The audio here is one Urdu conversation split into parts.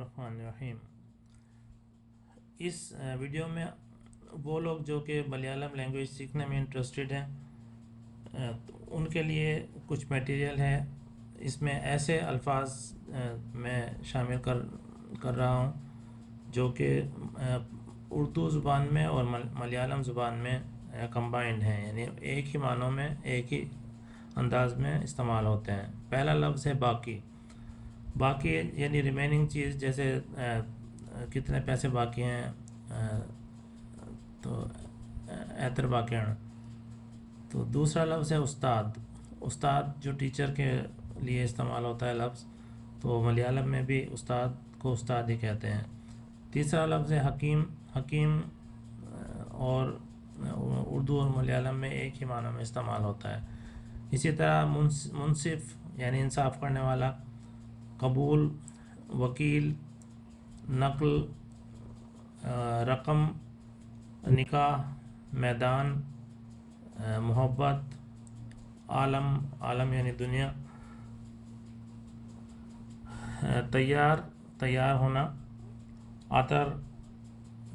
الرحمن الرحیم۔ اس ویڈیو میں وہ لوگ جو کہ ملیالم لینگویج سیکھنے میں انٹرسٹڈ ہیں ان کے لیے کچھ میٹیریل ہے۔ اس میں ایسے الفاظ میں شامل کر رہا ہوں جو کہ اردو زبان میں اور ملیالم زبان میں کمبائنڈ ہیں، یعنی ایک ہی معنوں میں ایک ہی انداز میں استعمال ہوتے ہیں۔ پہلا لفظ ہے باقی۔ باقی یعنی ریمیننگ چیز، جیسے کتنے پیسے باقی ہیں، تو ایتر باقی ہیں۔ تو دوسرا لفظ ہے استاد۔ استاد جو ٹیچر کے لیے استعمال ہوتا ہے لفظ، تو ملیالم میں بھی استاد کو استاد ہی کہتے ہیں۔ تیسرا لفظ ہے حکیم۔ حکیم اور اردو اور ملیالم میں ایک ہی معنی میں استعمال ہوتا ہے۔ اسی طرح منصف یعنی انصاف کرنے والا، قبول، وکیل، نقل، رقم، نکاح، میدان، محبت، عالم، عالم یعنی دنیا، تیار ہونا، عطر،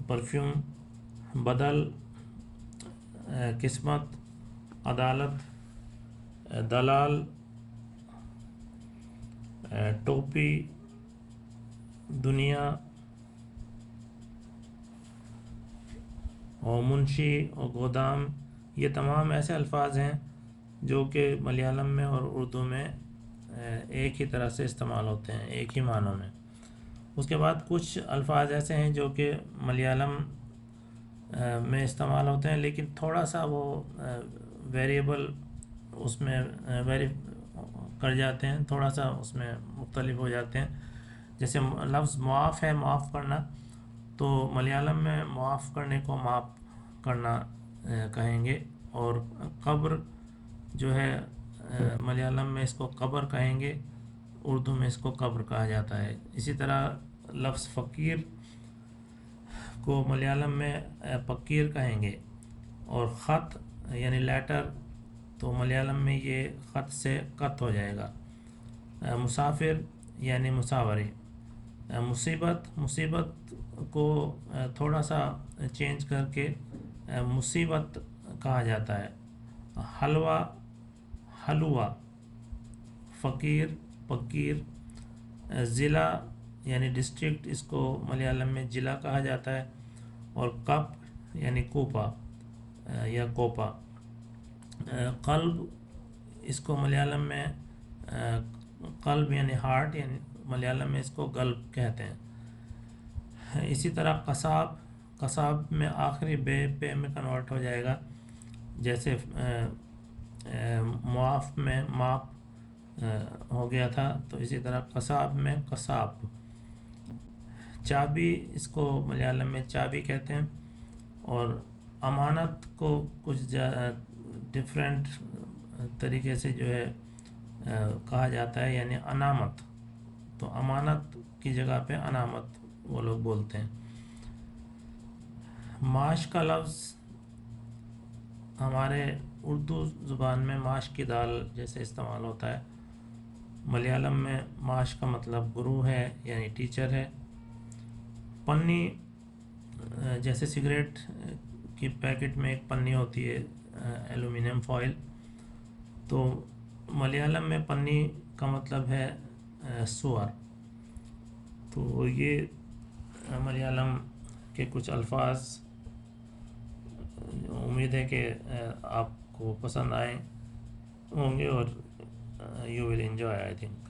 پرفیوم، بدل، قسمت، عدالت، دلال، ٹوپی، دنیا، اور منشی اور گودام۔ یہ تمام ایسے الفاظ ہیں جو کہ ملیالم میں اور اردو میں ایک ہی طرح سے استعمال ہوتے ہیں، ایک ہی معنوں میں۔ اس کے بعد کچھ الفاظ ایسے ہیں جو کہ ملیالم میں استعمال ہوتے ہیں لیکن تھوڑا سا وہ ویریبل اس میں ویری کر جاتے ہیں، تھوڑا سا اس میں مختلف ہو جاتے ہیں۔ جیسے لفظ معاف ہے، معاف کرنا، تو ملیالم میں معاف کرنے کو معاف کرنا کہیں گے، اور قبر جو ہے ملیالم میں اس کو قبر کہیں گے، اردو میں اس کو قبر کہا جاتا ہے۔ اسی طرح لفظ فقیر کو ملیالم میں فقیر کہیں گے، اور خط یعنی لیٹر تو ملیالم میں یہ خط سے قط ہو جائے گا۔ مسافر یعنی مسافری۔ مصیبت کو تھوڑا سا چینج کر کے مصیبت کہا جاتا ہے۔ حلوہ، حلوہ، فقیر، فقیر۔ ضلع یعنی ڈسٹرکٹ، اس کو ملیالم میں ضلع کہا جاتا ہے، اور کپ یعنی کوپا یا کوپا۔ قلب، اس کو ملیالم میں قلب یعنی ہارٹ، یعنی ملیالم میں اس کو قلب کہتے ہیں۔ اسی طرح قصاب، قصاب میں آخری بے میں کنورٹ ہو جائے گا، جیسے معاف میں ماپ ہو گیا تھا، تو اسی طرح قصاب میں قصاب۔ چابی، اس کو ملیالم میں چابی کہتے ہیں، اور امانت کو کچھ ڈفرینٹ طریقے سے جو ہے کہا جاتا ہے، یعنی انامت، تو امانت کی جگہ پہ انامت وہ لوگ بولتے ہیں۔ ماش کا لفظ ہمارے اردو زبان میں ماش کی دال جیسے استعمال ہوتا ہے، ملیالم میں ماش کا مطلب گرو ہے، یعنی ٹیچر ہے۔ پنی، جیسے سگریٹ کی پیکٹ میں ایک پنی ہوتی ہے ایلومینیم فوائل، تو ملیالم میں پنی کا مطلب ہے سور۔ تو یہ ملیالم کے کچھ الفاظ، امید ہے کہ آپ کو پسند آئیں ہوں گے، اور you will enjoy I think.